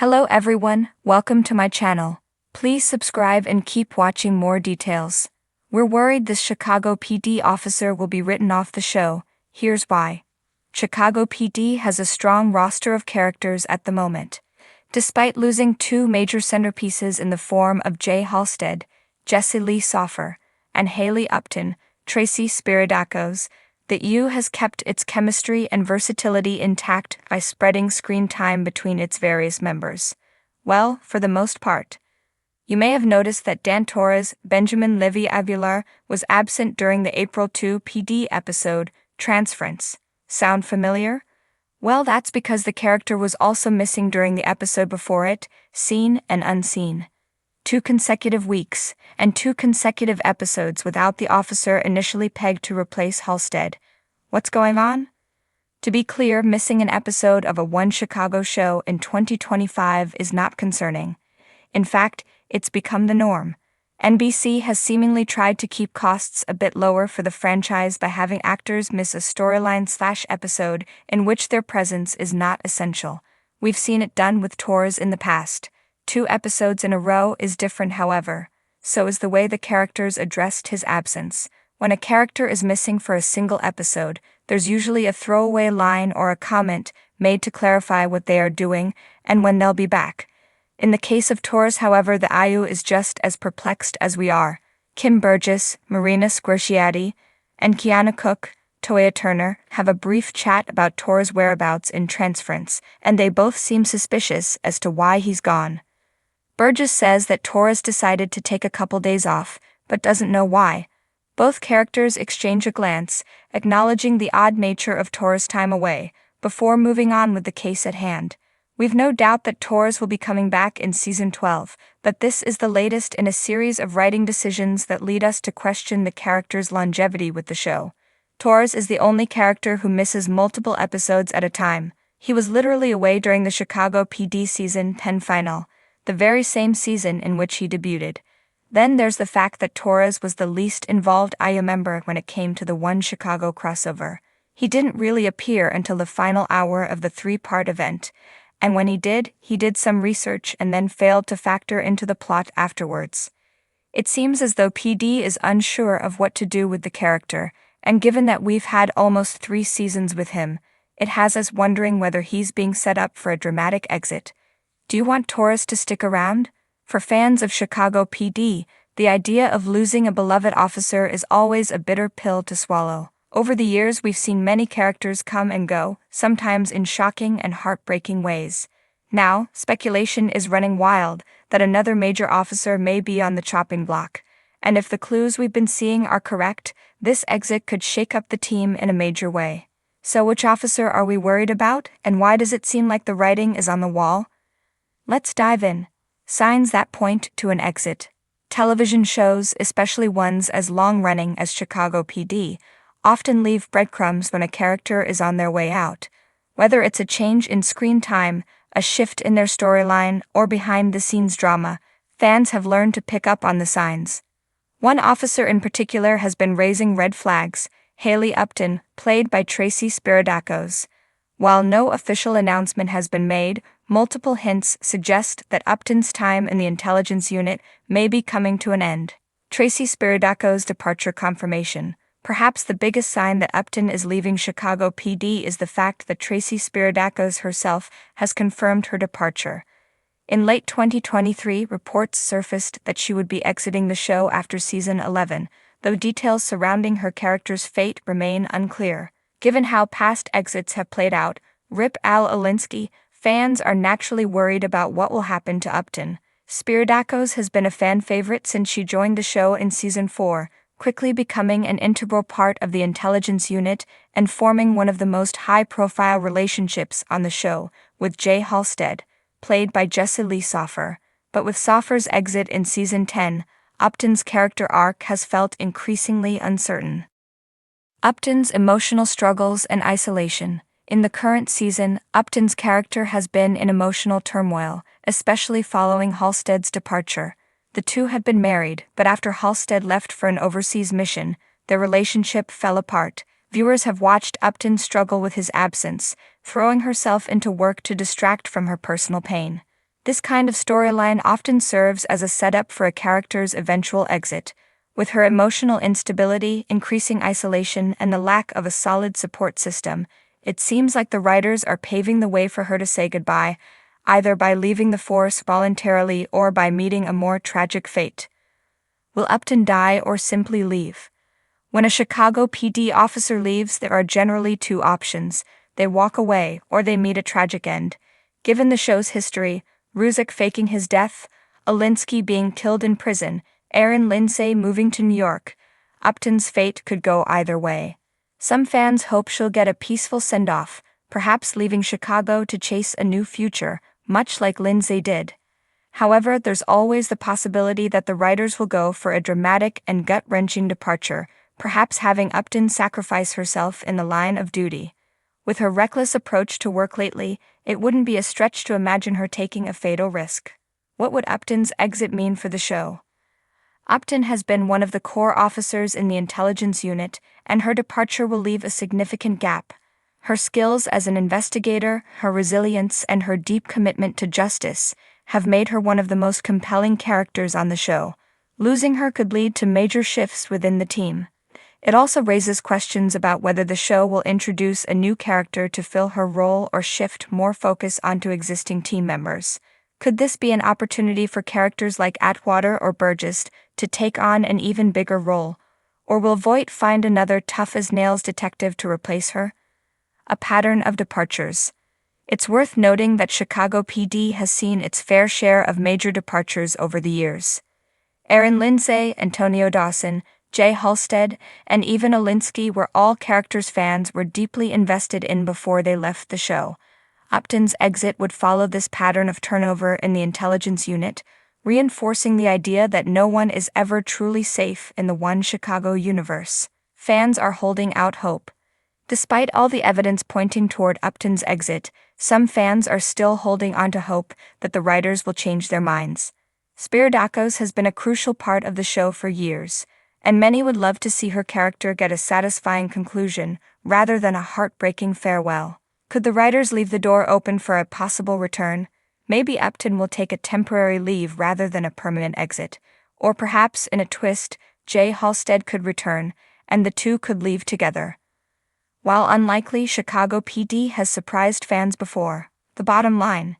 Hello everyone, welcome to my channel. Please subscribe and keep watching more details. We're worried this Chicago PD officer will be written off the show. Here's why. Chicago PD has a strong roster of characters at the moment. Despite losing two major centerpieces in the form of Jay Halstead, Jesse Lee Soffer, and Haley Upton, Tracy Spiridakos, the U has kept its chemistry and versatility intact by spreading screen time between its various members. Well, for the most part. You may have noticed that Dan Torres' Benjamin Levy Aguilar was absent during the April 2 PD episode, Transference. Sound familiar? Well, that's because the character was also missing during the episode before it, Seen and Unseen. 2 consecutive weeks, and 2 consecutive episodes without the officer initially pegged to replace Halstead. What's going on? To be clear, missing an episode of a One Chicago show in 2025 is not concerning. In fact, it's become the norm. NBC has seemingly tried to keep costs a bit lower for the franchise by having actors miss a storyline/episode in which their presence is not essential. We've seen it done with Torres in the past. 2 episodes in a row is different, however. So is the way the characters addressed his absence. When a character is missing for a single episode, there's usually a throwaway line or a comment made to clarify what they are doing and when they'll be back. In the case of Torres, however, the IU is just as perplexed as we are. Kim Burgess, Marina Squarciati, and Kiana Cook, Toya Turner, have a brief chat about Torres' whereabouts in Transference, and they both seem suspicious as to why he's gone. Burgess says that Torres decided to take a couple days off, but doesn't know why. Both characters exchange a glance, acknowledging the odd nature of Torres' time away, before moving on with the case at hand. We've no doubt that Torres will be coming back in Season 12, but this is the latest in a series of writing decisions that lead us to question the character's longevity with the show. Torres is the only character who misses multiple episodes at a time. He was literally away during the Chicago PD Season 10 final, the very same season in which he debuted. Then there's the fact that Torres was the least involved IU member when it came to the One Chicago crossover. He didn't really appear until the final hour of the 3-part event, and when he did some research and then failed to factor into the plot afterwards. It seems as though PD is unsure of what to do with the character, and given that we've had almost 3 seasons with him, it has us wondering whether he's being set up for a dramatic exit. Do you want Torres to stick around? For fans of Chicago PD, the idea of losing a beloved officer is always a bitter pill to swallow. Over the years, we've seen many characters come and go, sometimes in shocking and heartbreaking ways. Now, speculation is running wild that another major officer may be on the chopping block. And if the clues we've been seeing are correct, this exit could shake up the team in a major way. So which officer are we worried about, and why does it seem like the writing is on the wall? Let's dive in. Signs that point to an exit. Television shows, especially ones as long-running as Chicago PD, often leave breadcrumbs when a character is on their way out. Whether it's a change in screen time, a shift in their storyline, or behind-the-scenes drama, fans have learned to pick up on the signs. One officer in particular has been raising red flags, Haley Upton, played by Tracy Spiridakos. While no official announcement has been made, multiple hints suggest that Upton's time in the intelligence unit may be coming to an end. Tracy Spiridakos' departure confirmation. Perhaps the biggest sign that Upton is leaving Chicago PD is the fact that Tracy Spiridakos herself has confirmed her departure. In late 2023, reports surfaced that she would be exiting the show after Season 11, though details surrounding her character's fate remain unclear. Given how past exits have played out, Rip Al Alinsky, fans are naturally worried about what will happen to Upton. Spiridakos has been a fan favorite since she joined the show in Season 4, quickly becoming an integral part of the intelligence unit and forming one of the most high-profile relationships on the show, with Jay Halstead, played by Jesse Lee Soffer. But with Soffer's exit in Season 10, Upton's character arc has felt increasingly uncertain. Upton's emotional struggles and isolation. In the current season, Upton's character has been in emotional turmoil, especially following Halstead's departure. The two had been married, but after Halstead left for an overseas mission, their relationship fell apart. Viewers have watched Upton struggle with his absence, throwing herself into work to distract from her personal pain. This kind of storyline often serves as a setup for a character's eventual exit. With her emotional instability, increasing isolation, and the lack of a solid support system, it seems like the writers are paving the way for her to say goodbye, either by leaving the force voluntarily or by meeting a more tragic fate. Will Upton die or simply leave? When a Chicago PD officer leaves, there are generally two options: they walk away or they meet a tragic end. Given the show's history, Ruzek faking his death, Alinsky being killed in prison, Erin Lindsay moving to New York, Upton's fate could go either way. Some fans hope she'll get a peaceful send-off, perhaps leaving Chicago to chase a new future, much like Lindsay did. However, there's always the possibility that the writers will go for a dramatic and gut-wrenching departure, perhaps having Upton sacrifice herself in the line of duty. With her reckless approach to work lately, it wouldn't be a stretch to imagine her taking a fatal risk. What would Upton's exit mean for the show? Upton has been one of the core officers in the intelligence unit, and her departure will leave a significant gap. Her skills as an investigator, her resilience, and her deep commitment to justice have made her one of the most compelling characters on the show. Losing her could lead to major shifts within the team. It also raises questions about whether the show will introduce a new character to fill her role or shift more focus onto existing team members. Could this be an opportunity for characters like Atwater or Burgess to take on an even bigger role? Or will Voight find another tough-as-nails detective to replace her? A pattern of departures. It's worth noting that Chicago PD has seen its fair share of major departures over the years. Erin Lindsay, Antonio Dawson, Jay Halstead, and even Alinsky were all characters fans were deeply invested in before they left the show. Upton's exit would follow this pattern of turnover in the intelligence unit, reinforcing the idea that no one is ever truly safe in the One Chicago universe. Fans are holding out hope. Despite all the evidence pointing toward Upton's exit, some fans are still holding on to hope that the writers will change their minds. Spiridakos has been a crucial part of the show for years, and many would love to see her character get a satisfying conclusion rather than a heartbreaking farewell. Could the writers leave the door open for a possible return? Maybe Upton will take a temporary leave rather than a permanent exit, or perhaps, in a twist, Jay Halstead could return, and the two could leave together. While unlikely, Chicago PD has surprised fans before. The bottom line: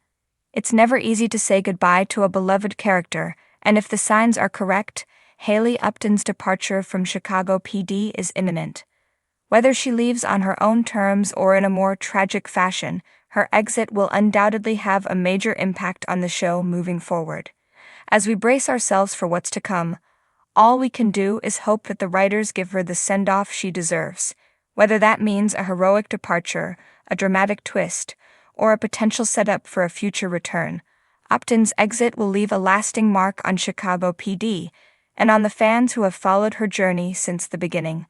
it's never easy to say goodbye to a beloved character, and if the signs are correct, Haley Upton's departure from Chicago PD is imminent. Whether she leaves on her own terms or in a more tragic fashion, her exit will undoubtedly have a major impact on the show moving forward. As we brace ourselves for what's to come, all we can do is hope that the writers give her the send-off she deserves, whether that means a heroic departure, a dramatic twist, or a potential setup for a future return. Upton's exit will leave a lasting mark on Chicago PD, and on the fans who have followed her journey since the beginning.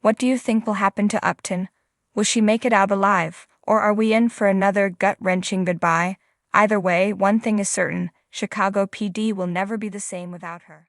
What do you think will happen to Upton? Will she make it out alive, or are we in for another gut-wrenching goodbye? Either way, one thing is certain: Chicago PD will never be the same without her.